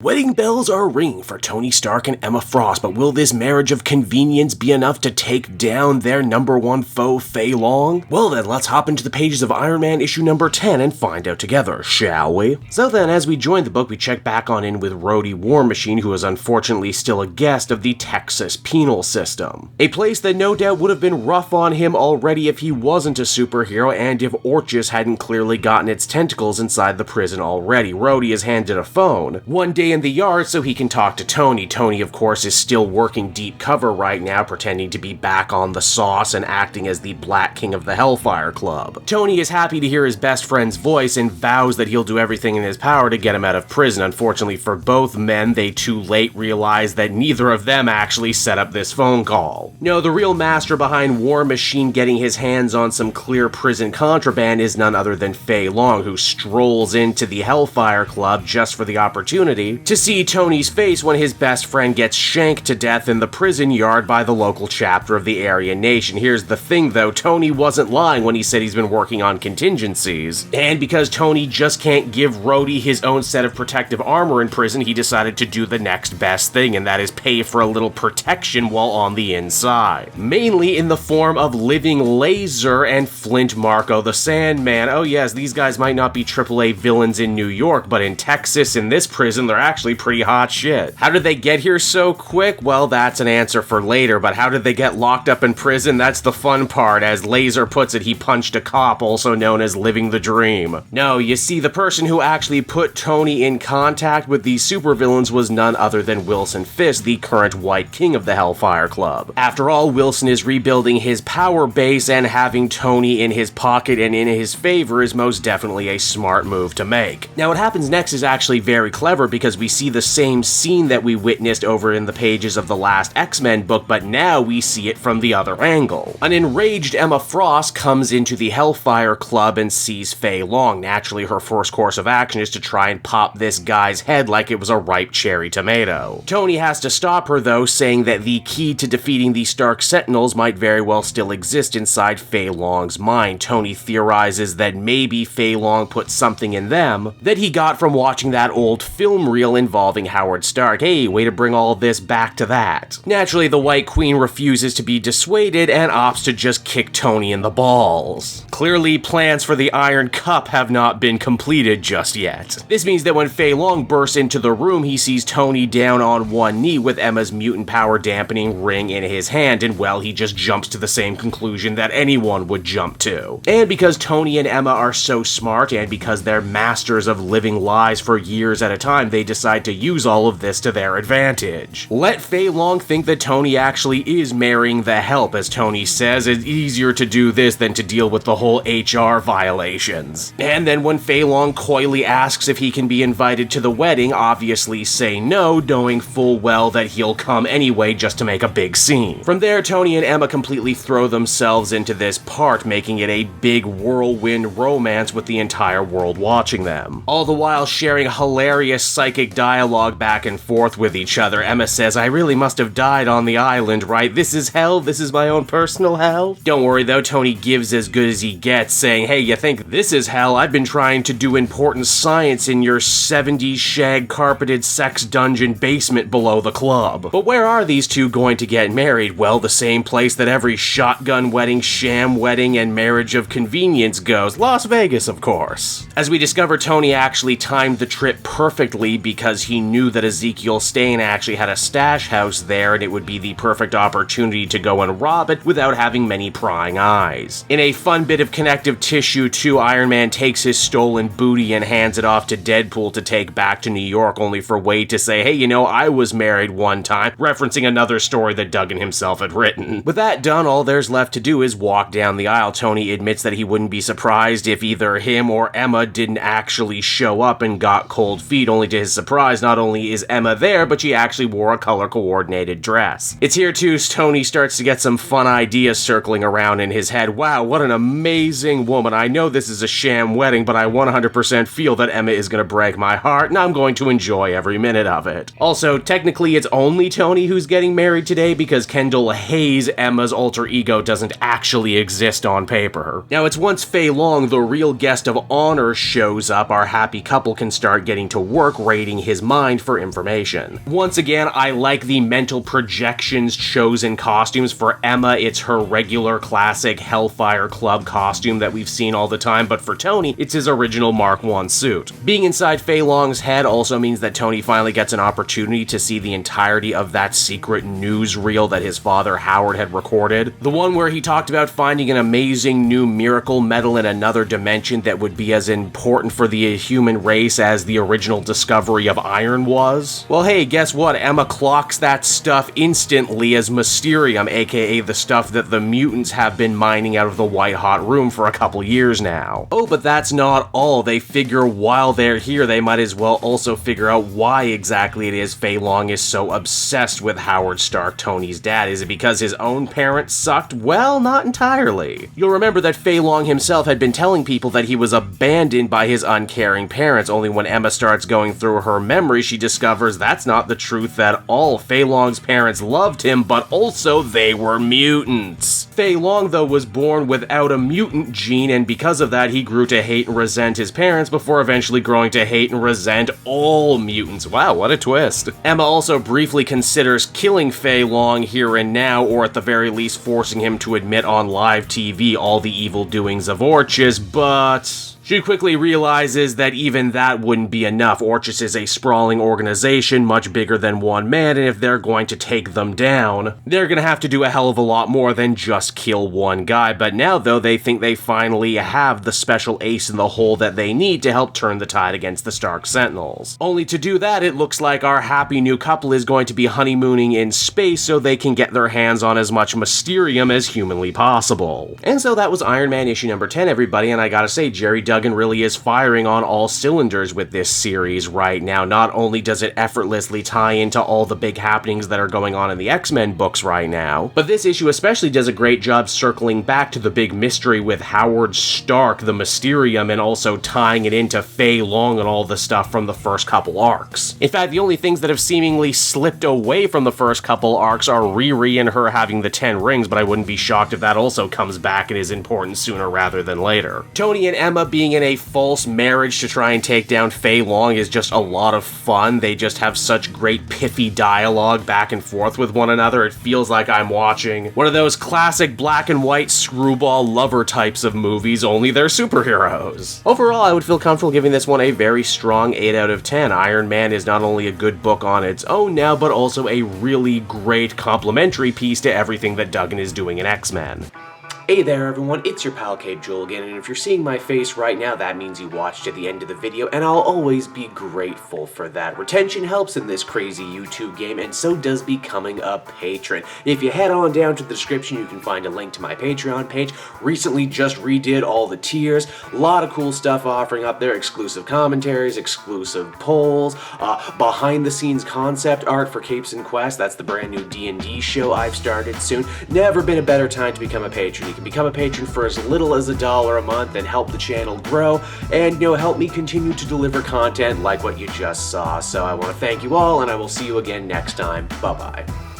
Wedding bells are ringing for Tony Stark and Emma Frost, but will this marriage of convenience be enough to take down their #1 foe, Fei Long? Well then, let's hop into the pages of Iron Man issue number 10 and find out together, shall we? So then, as we join the book, we check back on in with Rhodey War Machine, who is unfortunately still a guest of the Texas penal system. A place that no doubt would have been rough on him already if he wasn't a superhero, and if Orchis hadn't clearly gotten its tentacles inside the prison already. Rhodey is handed a phone one day in the yard so he can talk to Tony. Tony, of course, is still working deep cover right now, pretending to be back on the sauce and acting as the Black King of the Hellfire Club. Tony is happy to hear his best friend's voice and vows that he'll do everything in his power to get him out of prison. Unfortunately for both men, they too late realize that neither of them actually set up this phone call. No, the real master behind War Machine getting his hands on some clear prison contraband is none other than Fei Long, who strolls into the Hellfire Club just for the opportunity to see Tony's face when his best friend gets shanked to death in the prison yard by the local chapter of the Aryan Nation. Here's the thing though, Tony wasn't lying when he said he's been working on contingencies. And because Tony just can't give Rhodey his own set of protective armor in prison, he decided to do the next best thing, and that is pay for a little protection while on the inside. Mainly in the form of Living Laser and Flint Marko the Sandman. Oh yes, these guys might not be AAA villains in New York, but in Texas, in this prison, they're actually pretty hot shit. How did they get here so quick? Well, that's an answer for later, but how did they get locked up in prison? That's the fun part. As Laser puts it, he punched a cop, also known as Living the Dream. No, you see, the person who actually put Tony in contact with these supervillains was none other than Wilson Fisk, the current White King of the Hellfire Club. After all, Wilson is rebuilding his power base, and having Tony in his pocket and in his favor is most definitely a smart move to make. Now, what happens next is actually very clever, because we see the same scene that we witnessed over in the pages of the last X-Men book, but now we see it from the other angle. An enraged Emma Frost comes into the Hellfire Club and sees Fei Long. Naturally, her first course of action is to try and pop this guy's head like it was a ripe cherry tomato. Tony has to stop her though, saying that the key to defeating the Stark Sentinels might very well still exist inside Fei Long's mind. Tony theorizes that maybe Fei Long put something in them that he got from watching that old film reel involving Howard Stark. Hey, way to bring all this back to that. Naturally, the White Queen refuses to be dissuaded and opts to just kick Tony in the balls. Clearly, plans for the Iron Cup have not been completed just yet. This means that when Fei Long bursts into the room, he sees Tony down on one knee with Emma's mutant power dampening ring in his hand, and well, he just jumps to the same conclusion that anyone would jump to. And because Tony and Emma are so smart, and because they're masters of living lies for years at a time, they decide to use all of this to their advantage. Let Fei Long think that Tony actually is marrying the help. As Tony says, it's easier to do this than to deal with the whole HR violations. And then when Fei Long coyly asks if he can be invited to the wedding, obviously say no, knowing full well that he'll come anyway just to make a big scene. From there, Tony and Emma completely throw themselves into this part, making it a big whirlwind romance with the entire world watching them. All the while sharing hilarious psychic dialogue back and forth with each other. Emma says, "I really must have died on the island, right? This is hell? This is my own personal hell?" Don't worry though, Tony gives as good as he gets, saying, "Hey, you think this is hell? I've been trying to do important science in your 70s shag-carpeted sex dungeon basement below the club." But where are these two going to get married? Well, the same place that every shotgun wedding, sham wedding, and marriage of convenience goes. Las Vegas, of course. As we discover, Tony actually timed the trip perfectly because he knew that Ezekiel Stane actually had a stash house there, and it would be the perfect opportunity to go and rob it without having many prying eyes. In a fun bit of connective tissue too, Iron Man takes his stolen booty and hands it off to Deadpool to take back to New York, only for Wade to say, "Hey, you know, I was married one time," referencing another story that Duggan himself had written. With that done, all there's left to do is walk down the aisle. Tony admits that he wouldn't be surprised if either him or Emma didn't actually show up and got cold feet, only to his surprise, not only is Emma there, but she actually wore a color-coordinated dress. It's here too, Tony starts to get some fun ideas circling around in his head. Wow, what an amazing woman. I know this is a sham wedding, but I 100% feel that Emma is gonna break my heart, and I'm going to enjoy every minute of it. Also, technically it's only Tony who's getting married today, because Kendall Hayes, Emma's alter ego, doesn't actually exist on paper. Now, it's once Fei Long, the real guest of honor, shows up, our happy couple can start getting to work raiding digging his mind for information. Once again, I like the mental projections chosen costumes. For Emma, it's her regular classic Hellfire Club costume that we've seen all the time, but for Tony, it's his original Mark I suit. Being inside Fei Long's head also means that Tony finally gets an opportunity to see the entirety of that secret newsreel that his father Howard had recorded. The one where he talked about finding an amazing new miracle metal in another dimension that would be as important for the human race as the original discovery of iron was. Well, hey, guess what? Emma clocks that stuff instantly as Mysterium, aka the stuff that the mutants have been mining out of the White Hot Room for a couple years now. Oh, but that's not all. They figure while they're here, they might as well also figure out why exactly it is Fei Long is so obsessed with Howard Stark, Tony's dad. Is it because his own parents sucked? Well, not entirely. You'll remember that Fei Long himself had been telling people that he was abandoned by his uncaring parents, only when Emma starts going through her memories, she discovers that's not the truth at all. Fei Long's parents loved him, but also they were mutants. Fei Long, though, was born without a mutant gene, and because of that, he grew to hate and resent his parents before eventually growing to hate and resent all mutants. Wow, what a twist. Emma also briefly considers killing Fei Long here and now, or at the very least forcing him to admit on live TV all the evil doings of Orchis, but she quickly realizes that even that wouldn't be enough. Orchis is a sprawling organization, much bigger than one man, and if they're going to take them down, they're gonna have to do a hell of a lot more than just kill one guy. But now, though, they think they finally have the special ace in the hole that they need to help turn the tide against the Stark Sentinels. Only to do that, it looks like our happy new couple is going to be honeymooning in space so they can get their hands on as much Mysterium as humanly possible. And so that was Iron Man issue number 10, everybody, and I gotta say, Jerry Duggan really is firing on all cylinders with this series right now. Not only does it effortlessly tie into all the big happenings that are going on in the X-Men books right now, but this issue especially does a great job circling back to the big mystery with Howard Stark, the Mysterium, and also tying it into Fei Long and all the stuff from the first couple arcs. In fact, the only things that have seemingly slipped away from the first couple arcs are Riri and her having the 10 rings, but I wouldn't be shocked if that also comes back and is important sooner rather than later. Tony and Emma being in a false marriage to try and take down Fei Long is just a lot of fun. They just have such great pithy dialogue back and forth with one another. It feels like I'm watching one of those classic black and white screwball lover types of movies, only they're superheroes. Overall, I would feel comfortable giving this one a very strong 8 out of 10. Iron Man is not only a good book on its own now, but also a really great complementary piece to everything that Duggan is doing in X-Men. Hey there everyone, it's your pal Cape Joel again, and if you're seeing my face right now, that means you watched to the end of the video, and I'll always be grateful for that. Retention helps in this crazy YouTube game, and so does becoming a patron. If you head on down to the description, you can find a link to my Patreon page. Recently just redid all the tiers, a lot of cool stuff offering up there, exclusive commentaries, exclusive polls, behind the scenes concept art for Capes and Quest, that's the brand new D&D show I've started soon. Never been a better time to become a patron. You can become a patron for as little as $1 a month and help the channel grow and, help me continue to deliver content like what you just saw. So I want to thank you all, and I will see you again next time. Bye-bye.